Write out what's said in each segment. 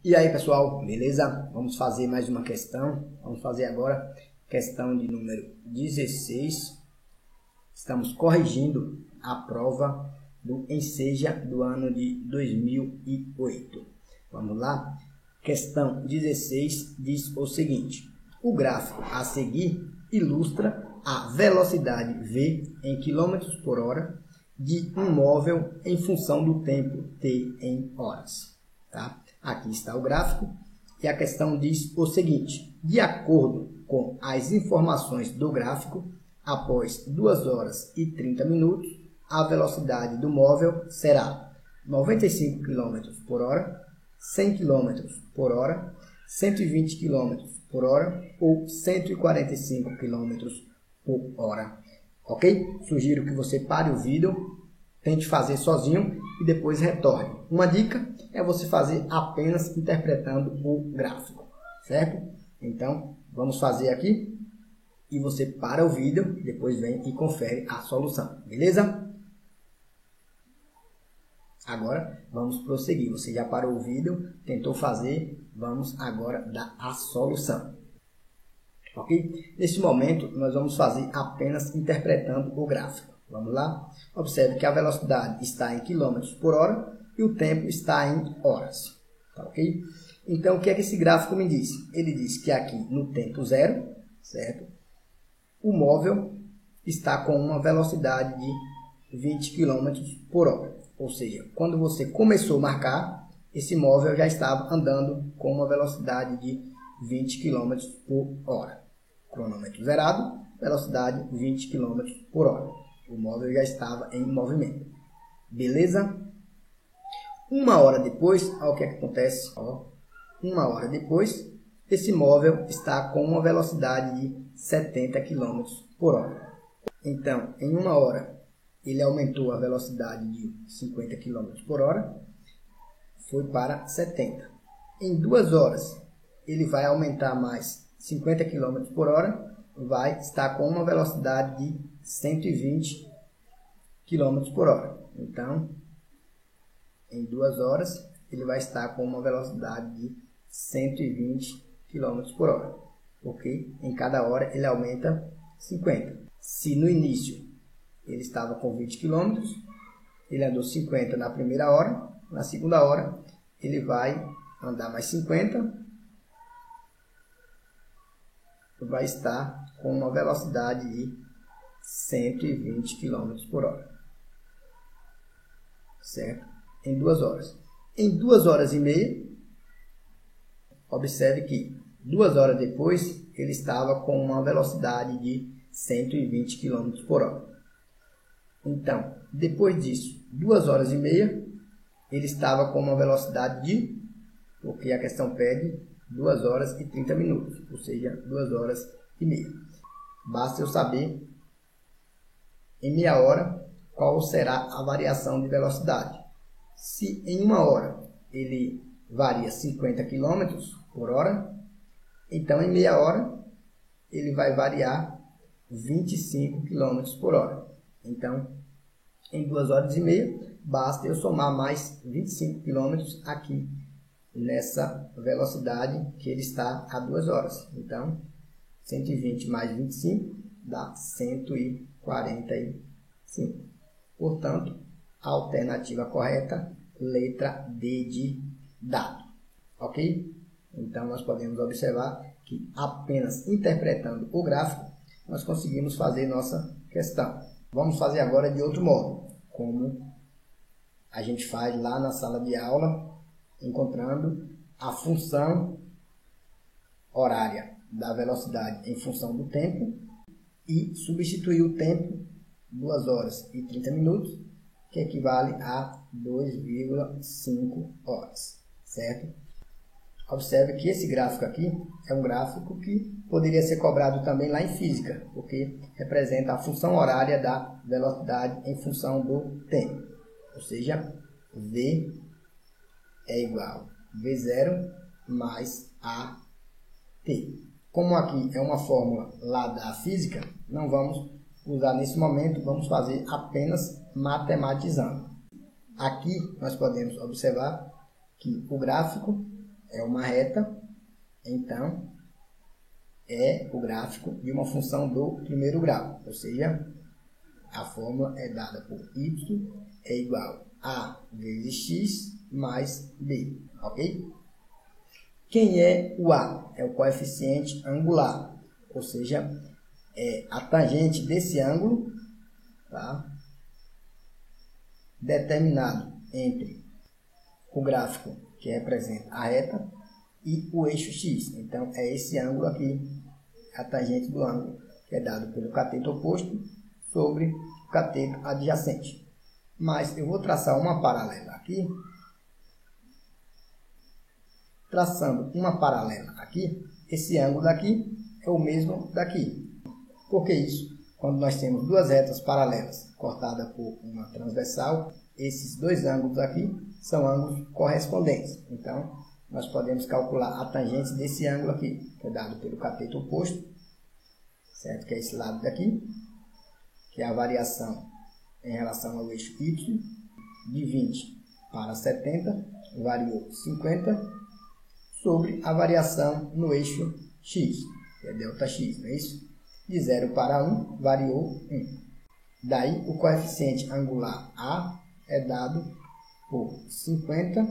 E aí pessoal, beleza? Vamos fazer mais uma questão. Vamos fazer agora questão de número 16. Estamos corrigindo a prova do Enseja do ano de 2008. Vamos lá? Questão 16 diz o seguinte: o gráfico a seguir ilustra a velocidade v em km por hora de um móvel em função do tempo t em horas. Tá? Aqui está o gráfico e a questão diz o seguinte: de acordo com as informações do gráfico, após 2 horas e 30 minutos, a velocidade do móvel será 95 km por hora, 100 km por hora, 120 km por hora ou 145 km por hora. Ok? Sugiro que você pare o vídeo, tente fazer sozinho e depois retorne. Uma dica é você fazer apenas interpretando o gráfico, certo? Então, vamos fazer aqui e você para o vídeo, depois vem e confere a solução, beleza? Agora, vamos prosseguir. Você já parou o vídeo, tentou fazer, vamos agora dar a solução. Ok? Neste momento, nós vamos fazer apenas interpretando o gráfico. Vamos lá? Observe que a velocidade está em km por hora e o tempo está em horas. Tá, ok? Então, o que é que esse gráfico me diz? Ele diz que aqui no tempo zero, certo? O móvel está com uma velocidade de 20 km por hora. Ou seja, quando você começou a marcar, esse móvel já estava andando com uma velocidade de 20 km por hora. Cronômetro zerado, velocidade 20 km por hora. O móvel já estava em movimento. Beleza? 1 hora depois, olha o que acontece. 1 hora depois, esse móvel está com uma velocidade de 70 km por hora. Então, em 1 hora, ele aumentou a velocidade de 50 km por hora, foi para 70. Em 2 horas, ele vai aumentar mais 50 km por hora, vai estar com uma velocidade de 120 km por hora. Então, em 2 horas, ele vai estar com uma velocidade de 120 km por hora, porque em cada hora ele aumenta 50. Se no início ele estava com 20 km, ele andou 50 na primeira hora, na segunda hora ele vai andar mais 50, vai estar com uma velocidade de 120 km por hora, certo? Em 2 horas. Em 2 horas e meia, observe que 2 horas depois ele estava com uma velocidade de 120 km por hora. Então, depois disso, 2 horas e meia, ele estava com uma velocidade de, porque a questão pede 2 horas e 30 minutos, ou seja, 2 horas e meia. Basta eu saber, em meia hora, qual será a variação de velocidade. Se em 1 hora ele varia 50 km por hora, então em meia hora ele vai variar 25 km por hora. Então, em 2 horas e meia, basta eu somar mais 25 km aqui nessa velocidade que ele está há 2 horas. Então, 120 mais 25 dá 145. Portanto, a alternativa correta, letra D de dado. Ok? Então, nós podemos observar que apenas interpretando o gráfico, nós conseguimos fazer nossa questão. Vamos fazer agora de outro modo, como a gente faz lá na sala de aula, encontrando a função horária da velocidade em função do tempo e substituir o tempo 2 horas e 30 minutos, que equivale a 2,5 horas, certo? Observe que esse gráfico aqui é um gráfico que poderia ser cobrado também lá em física, porque representa a função horária da velocidade em função do tempo. Ou seja, V é igual a V0 mais AT. Como aqui é uma fórmula lá da física, não vamos usar nesse momento, vamos fazer apenas matematizando. Aqui nós podemos observar que o gráfico é uma reta, então é o gráfico de uma função do primeiro grau, ou seja, a fórmula é dada por y é igual a vezes x mais b, ok? Quem é o a? É o coeficiente angular, ou seja, é a tangente desse ângulo, tá? Determinado entre o gráfico que representa a reta e o eixo x. Então, é esse ângulo aqui, a tangente do ângulo, que é dado pelo cateto oposto sobre o cateto adjacente. Mas eu vou traçar uma paralela aqui. Traçando uma paralela aqui, esse ângulo daqui é o mesmo daqui. Por que isso? Quando nós temos duas retas paralelas cortadas por uma transversal, esses dois ângulos aqui são ângulos correspondentes. Então, nós podemos calcular a tangente desse ângulo aqui, que é dado pelo cateto oposto, certo? Que é esse lado daqui, que é a variação em relação ao eixo y, de 20 para 70, variou 50, sobre a variação no eixo x, que é ΔX, não é isso? De 0 para 1, variou 1. Daí, o coeficiente angular A é dado por 50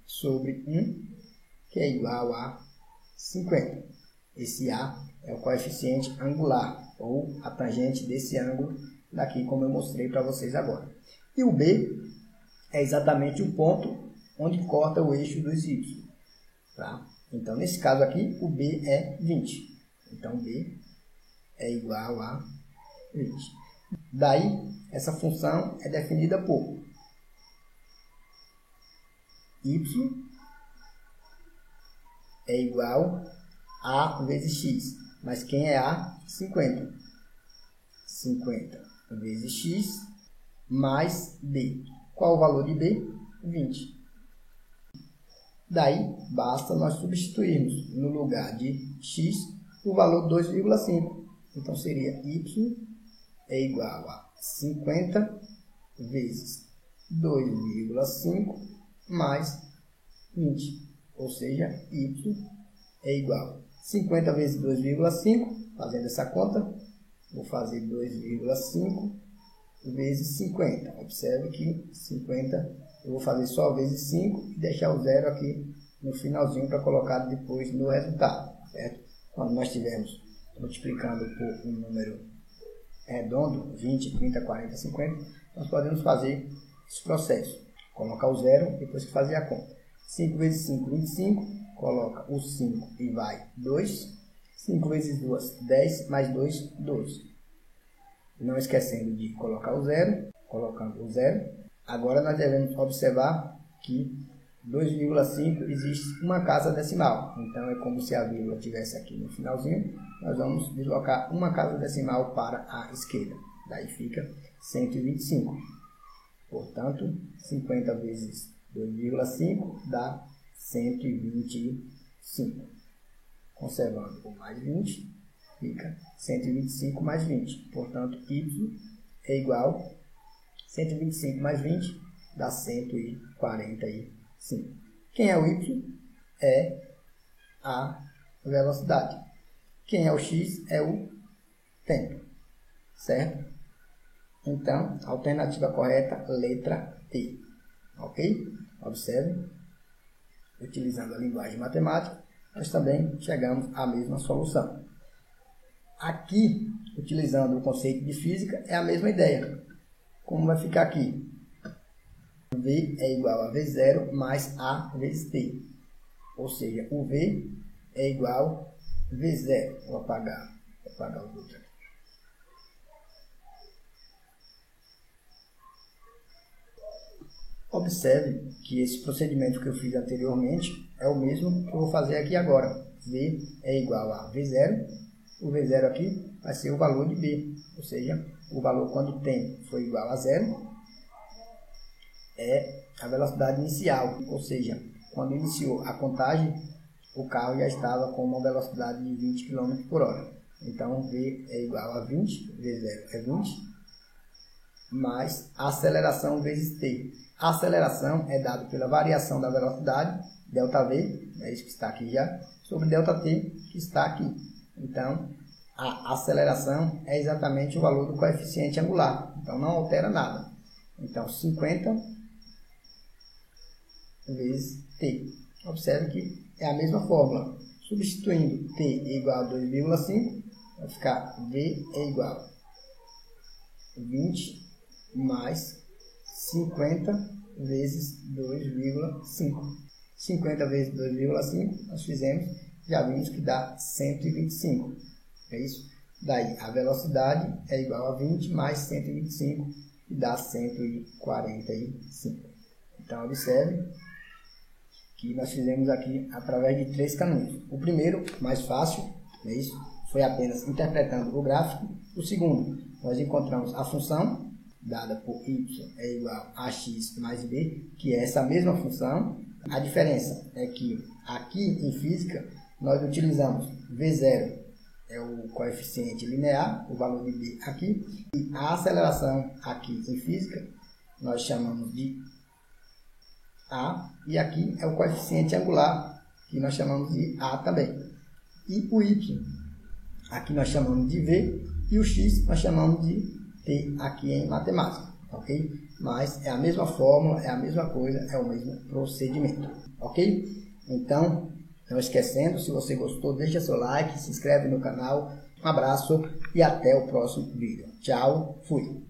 sobre 1, que é igual a 50. Esse A é o coeficiente angular, ou a tangente desse ângulo daqui, como eu mostrei para vocês agora. E o B é exatamente o ponto onde corta o eixo dos y. Tá? Então, nesse caso aqui, o B é 20. Então, B é igual a 20. Daí, essa função é definida por y é igual a vezes x. Mas quem é a? 50. 50 vezes x mais b. Qual o valor de b? 20. Daí, basta nós substituirmos no lugar de x o valor 2,5. Então, seria y é igual a 50 vezes 2,5 mais 20. Ou seja, y é igual a 50 vezes 2,5. Fazendo essa conta, vou fazer 2,5 vezes 50. Observe que 50 eu vou fazer só vezes 5 e deixar o zero aqui no finalzinho para colocar depois no resultado, certo? Quando nós estivermos multiplicando por um número redondo, 20, 30, 40, 50, nós podemos fazer esse processo. Colocar o zero depois que fazer a conta. 5 vezes 5, 25. Coloca o 5 e vai 2. 5 vezes 2, 10, mais 2, 12. Não esquecendo de colocar o zero, colocando o zero. Agora nós devemos observar que 2,5 existe uma casa decimal. Então é como se a vírgula estivesse aqui no finalzinho. Nós vamos deslocar uma casa decimal para a esquerda. Daí fica 125. Portanto, 50 vezes 2,5 dá 125. Conservando o mais 20, fica 125 mais 20. Portanto, y é igual a 125 mais 20 dá 145. Quem é o y? É a velocidade. Quem é o x? É o tempo. Certo? Então, a alternativa correta, letra T. Ok? Observe. Utilizando a linguagem matemática, nós também chegamos à mesma solução. Aqui, utilizando o conceito de física, é a mesma ideia. Como vai ficar aqui? V é igual a V0 mais A vezes T. Ou seja, o V é igual a V0. Vou apagar o outro aqui. Observe que esse procedimento que eu fiz anteriormente é o mesmo que eu vou fazer aqui agora. V é igual a V0. O V0 aqui vai ser o valor de B. Ou seja, o valor quando tem foi igual a 0 é a velocidade inicial. Ou seja, quando iniciou a contagem, o carro já estava com uma velocidade de 20 km por hora. Então, V é igual a 20, V0 é 20, mais a aceleração vezes T. A aceleração é dada pela variação da velocidade ΔV, é isso que está aqui já, sobre ΔT, que está aqui. Então, a aceleração é exatamente o valor do coeficiente angular, então não altera nada. Então, 50 vezes t. Observe que é a mesma fórmula. Substituindo t igual a 2,5, vai ficar v é igual a 20 mais 50 vezes 2,5. 50 vezes 2,5, nós fizemos, já vimos que dá 125. É isso? Daí, a velocidade é igual a 20 mais 125, que dá 145. Então, observe que nós fizemos aqui através de 3 caminhos. O primeiro, mais fácil, é isso? Foi apenas interpretando o gráfico. O segundo, nós encontramos a função dada por y é igual a x mais b, que é essa mesma função. A diferença é que aqui em física nós utilizamos v0, é o coeficiente linear, o valor de b aqui, e a aceleração aqui em física nós chamamos de a, e aqui é o coeficiente angular, que nós chamamos de a também. E o y, aqui nós chamamos de v, e o x nós chamamos de t aqui em matemática, ok? Mas é a mesma fórmula, é a mesma coisa, é o mesmo procedimento, ok? Então, não esquecendo, se você gostou, deixa seu like, se inscreve no canal. Um abraço e até o próximo vídeo. Tchau, fui!